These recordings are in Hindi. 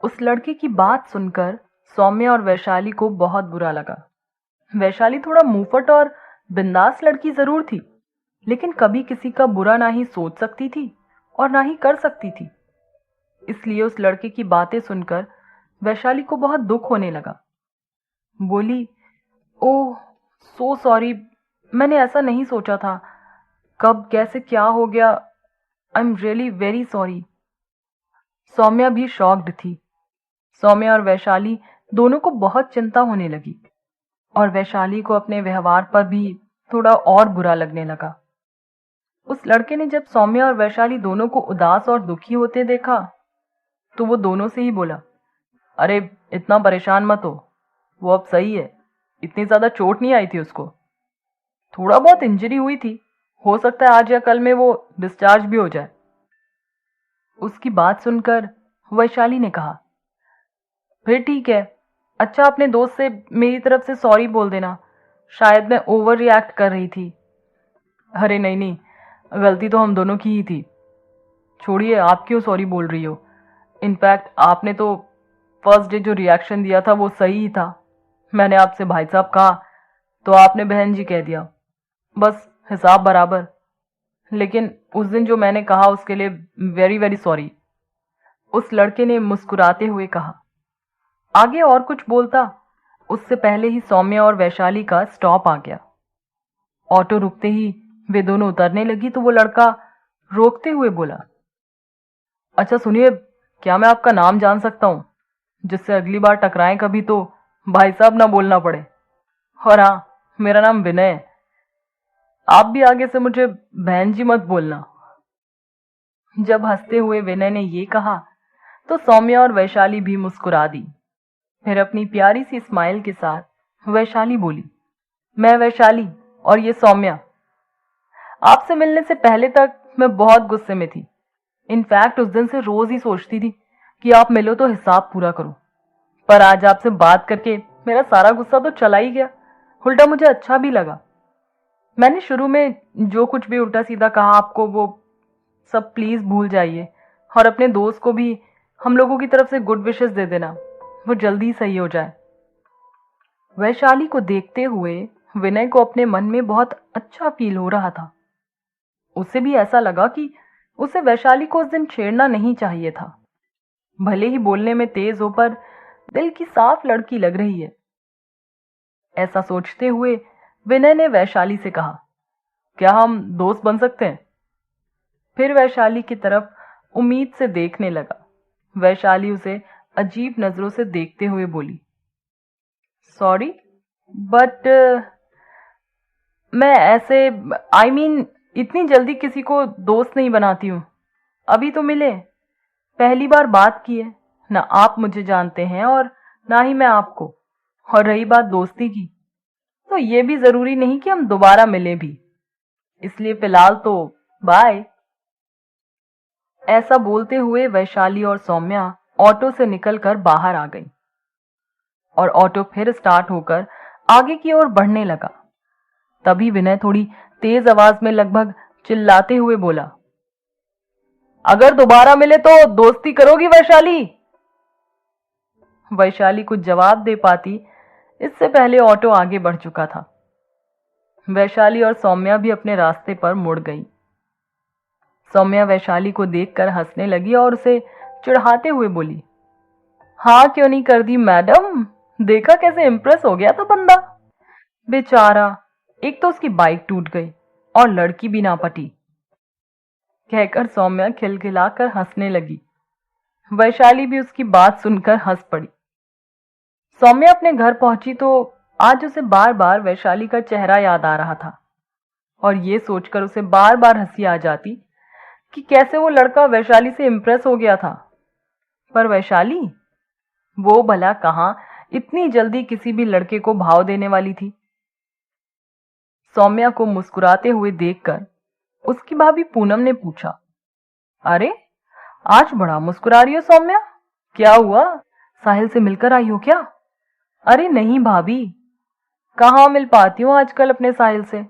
उस लड़के की बात सुनकर सौम्या और वैशाली को बहुत बुरा लगा। वैशाली थोड़ा मुंहफट और बिंदास लड़की जरूर थी, लेकिन कभी किसी का बुरा ना ही सोच सकती थी और ना ही कर सकती थी। इसलिए उस लड़के की बातें सुनकर वैशाली को बहुत दुख होने लगा। बोली, ओह सो सॉरी, मैंने ऐसा नहीं सोचा था। कब कैसे क्या हो गया, I am really very sorry. Saumya भी शॉक्ड थी। सौम्या और वैशाली दोनों को बहुत चिंता होने लगी और वैशाली को अपने व्यवहार पर भी थोड़ा और बुरा लगने लगा। उस लड़के ने जब सौम्या और वैशाली दोनों को उदास और दुखी होते देखा तो वो दोनों से ही बोला, अरे इतना परेशान मत हो, वो अब सही है, इतनी ज्यादा चोट नहीं आई थी उसको, थोड़ा बहुत इंजरी हुई थी, हो सकता है आज या कल में वो डिस्चार्ज भी हो जाए। उसकी बात सुनकर वैशाली ने कहा, फिर ठीक है, अच्छा अपने दोस्त से मेरी तरफ से सॉरी बोल देना, शायद मैं ओवर रिएक्ट कर रही थी। अरे नहीं नहीं, गलती तो हम दोनों की ही थी, छोड़िए आप क्यों सॉरी बोल रही हो। इनफैक्ट आपने तो फर्स्ट डे जो रिएक्शन दिया था वो सही ही था। मैंने आपसे भाई साहब कहा तो आपने बहन जी कह दिया, बस हिसाब बराबर। लेकिन उस दिन जो मैंने कहा उसके लिए वेरी वेरी सॉरी। उस लड़के ने मुस्कुराते हुए कहा। आगे और कुछ बोलता उससे पहले ही सौम्या और वैशाली का स्टॉप आ गया। ऑटो रुकते ही वे दोनों उतरने लगी तो वो लड़का रोकते हुए बोला, अच्छा सुनिए, क्या मैं आपका नाम जान सकता हूँ, जिससे अगली बार टकराएं कभी तो भाई साहब ना बोलना पड़े। और हाँ, मेरा नाम विनय है, आप भी आगे से मुझे बहन जी मत बोलना। जब हंसते हुए विनय ने ये कहा तो सौम्या और वैशाली भी मुस्कुरा दी। फिर अपनी प्यारी सी स्माइल के साथ वैशाली बोली, मैं वैशाली और ये सौम्या। आपसे मिलने से पहले तक मैं बहुत गुस्से में थी। इनफैक्ट उस दिन से रोज ही सोचती थी कि आप मिलो तो हिसाब पूरा करो, पर आज आपसे बात करके मेरा सारा गुस्सा तो चला ही गया, उल्टा मुझे अच्छा भी लगा। मैंने शुरू में जो कुछ भी उल्टा सीधा कहा आपको वो सब प्लीज भूल जाइए और अपने दोस्त को भी हम लोगों की तरफ से गुड विशेस दे देना, वो जल्दी सही हो जाए। वैशाली को देखते हुए विनय को अपने मन में बहुत अच्छा फील हो रहा था। उसे भी ऐसा लगा कि उसे वैशाली को उस दिन छेड़ना नहीं चाहिए था। भले ही बोलने में तेज हो पर दिल की साफ लड़की लग रही है। ऐसा सोचते हुए विनय ने वैशाली से कहा, क्या हम दोस्त बन सकते हैं। फिर वैशाली की तरफ उम्मीद से देखने लगा। वैशाली उसे अजीब नजरों से देखते हुए बोली, सॉरी बट मैं ऐसे आई मीन इतनी जल्दी किसी को दोस्त नहीं बनाती हूँ। अभी तो मिले, पहली बार बात की है, ना आप मुझे जानते हैं और ना ही मैं आपको। और रही बात दोस्ती की, तो ये भी जरूरी नहीं कि हम दोबारा मिले भी, इसलिए फिलहाल तो बाय। ऐसा बोलते हुए वैशाली और सौम्या ऑटो से निकलकर बाहर आ गई और ऑटो फिर स्टार्ट होकर आगे की ओर बढ़ने लगा। तभी विनय थोड़ी तेज आवाज में लगभग चिल्लाते हुए बोला, अगर दोबारा मिले तो दोस्ती करोगी वैशाली। वैशाली कुछ जवाब दे पाती इससे पहले ऑटो आगे बढ़ चुका था। वैशाली और सौम्या भी अपने रास्ते पर मुड़ गई। सौम्या वैशाली को देखकर हंसने लगी और उसे चिढ़ाते हुए बोली, हाँ क्यों नहीं कर दी मैडम, देखा कैसे इम्प्रेस हो गया था बंदा। बेचारा, एक तो उसकी बाइक टूट गई और लड़की भी ना पटी। कहकर सौम्या खिलखिलाकर हंसने लगी। वैशाली भी उसकी बात सुनकर हंस पड़ी। सौम्या अपने घर पहुंची तो आज उसे बार बार वैशाली का चेहरा याद आ रहा था और ये सोचकर उसे बार बार हंसी आ जाती कि कैसे वो लड़का वैशाली से इम्प्रेस हो गया था। पर वैशाली, वो भला कहां इतनी जल्दी किसी भी लड़के को भाव देने वाली थी। सौम्या को मुस्कुराते हुए देखकर उसकी भाभी पूनम ने पूछा, अरे आज बड़ा मुस्कुरा रही हो सौम्या, क्या हुआ, साहिल से मिलकर आई हो क्या। अरे नहीं भाभी, कहाँ मिल पाती हूँ आजकल अपने साहिल से,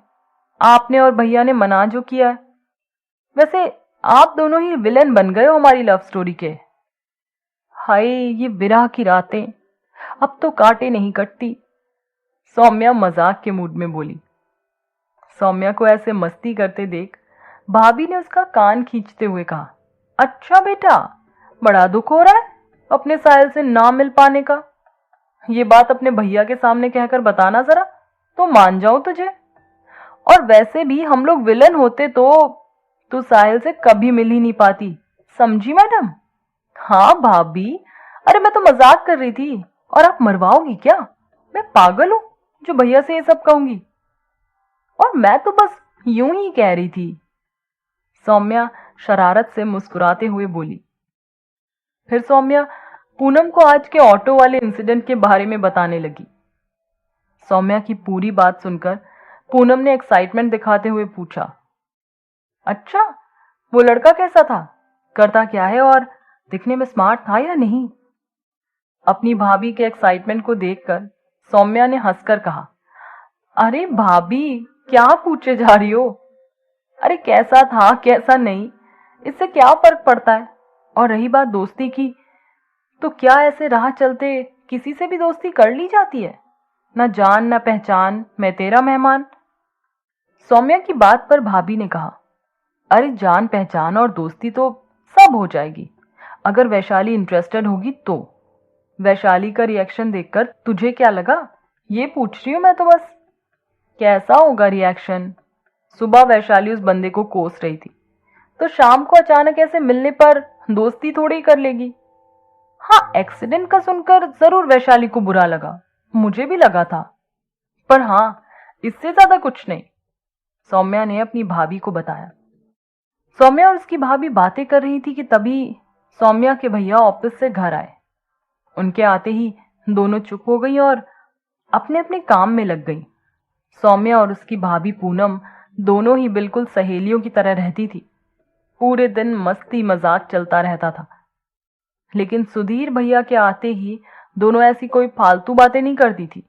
आपने और भैया ने मना जो किया है। वैसे आप दोनों ही विलेन बन गए हो हमारी लव स्टोरी के। हाय ये विरह की रातें, अब तो कांटे नहीं कटती, सौम्या मजाक के मूड में बोली। सौम्या को ऐसे मस्ती करते देख भाभी ने उसका कान खींचते हुए कहा, अच्छा बेटा, बड़ा दुख हो रहा है अपने साहिल से ना मिल पाने का। ये बात अपने भैया के सामने कहकर बताना जरा, तो मान जाऊं तुझे। और वैसे भी हम लोग विलन होते तो तू साहिल से कभी मिल ही नहीं पाती, समझी मैडम? हाँ भाभी, अरे मैं तो मजाक कर रही थी, और आप मरवाओगी क्या? मैं पागल हूं जो भैया से ये सब कहूंगी? और मैं तो बस यूं ही कह रही थी, सौम्या शरारत से मुस्कुराते हुए बोली। फिर सौम्या पूनम को आज के ऑटो वाले इंसिडेंट के बारे में बताने लगी। सौम्या की पूरी बात सुनकर पूनम ने एक्साइटमेंट दिखाते हुए पूछा, अच्छा वो लड़का कैसा था, करता क्या है और दिखने में स्मार्ट था या नहीं? अपनी भाभी के एक्साइटमेंट को देखकर सौम्या ने हंसकर कहा, अरे भाभी क्या पूछे जा रही हो? अरे कैसा था कैसा नहीं, इससे क्या फर्क पड़ता है? और रही बात दोस्ती की, तो क्या ऐसे राह चलते किसी से भी दोस्ती कर ली जाती है? ना जान ना पहचान, मैं तेरा मेहमान। सौम्या की बात पर भाभी ने कहा, अरे जान पहचान और दोस्ती तो सब हो जाएगी, अगर वैशाली इंटरेस्टेड होगी तो। वैशाली का रिएक्शन देखकर तुझे क्या लगा, ये पूछ रही हूं मैं तो बस। कैसा होगा रिएक्शन? सुबह वैशाली उस बंदे को कोस रही थी, तो शाम को अचानक ऐसे मिलने पर दोस्ती थोड़ी ही कर लेगी। हाँ, एक्सीडेंट का सुनकर जरूर वैशाली को बुरा लगा, मुझे भी लगा था, पर हाँ इससे ज्यादा कुछ नहीं, सौम्या ने अपनी भाभी को बताया। सौम्या और उसकी भाभी बातें कर रही थी कि तभी सौम्या के भैया ऑफिस से घर आए। उनके आते ही दोनों चुप हो गई और अपने अपने काम में लग गई। सौम्या और उसकी भाभी पूनम दोनों ही बिल्कुल सहेलियों की तरह रहती थी। पूरे दिन मस्ती मजाक चलता रहता था। लेकिन सुधीर भैया के आते ही दोनों ऐसी कोई फालतू बातें नहीं करती थी।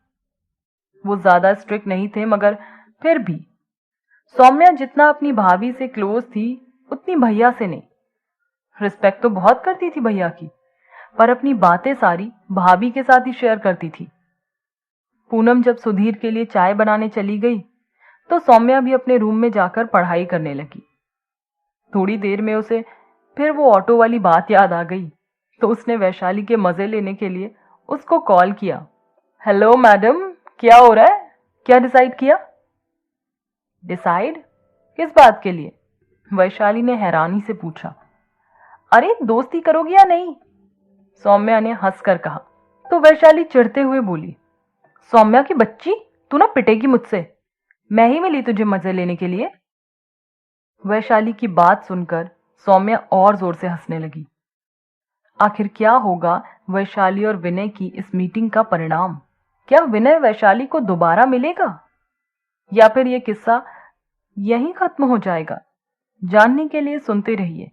वो ज्यादा स्ट्रिक्ट नहीं थे, मगर फिर भी सौम्या जितना अपनी भाभी से क्लोज थी उतनी भैया से नहीं। रिस्पेक्ट तो बहुत करती थी भैया की, पर अपनी बातें सारी भाभी के साथ ही शेयर करती थी। पूनम जब सुधीर के लिए चाय बनाने चली गई तो सौम्या भी अपने रूम में जाकर पढ़ाई करने लगी। थोड़ी देर में उसे फिर वो ऑटो वाली बात याद आ गई, तो उसने वैशाली के मजे लेने के लिए उसको कॉल किया। हेलो मैडम, क्या हो रहा है? क्या डिसाइड किया? डिसाइड किस बात के लिए? वैशाली ने हैरानी से पूछा। अरे दोस्ती करोगी या नहीं? सौम्या ने हंसकर कहा। तो वैशाली चिढ़ते हुए बोली, सौम्या की बच्ची, तू ना पिटेगी मुझसे, मैं ही मिली तुझे मजे लेने के लिए। वैशाली की बात सुनकर सौम्या और जोर से हंसने लगी। आखिर क्या होगा वैशाली और विनय की इस मीटिंग का परिणाम? क्या विनय वैशाली को दोबारा मिलेगा, या फिर यह किस्सा यहीं खत्म हो जाएगा? जानने के लिए सुनते रहिए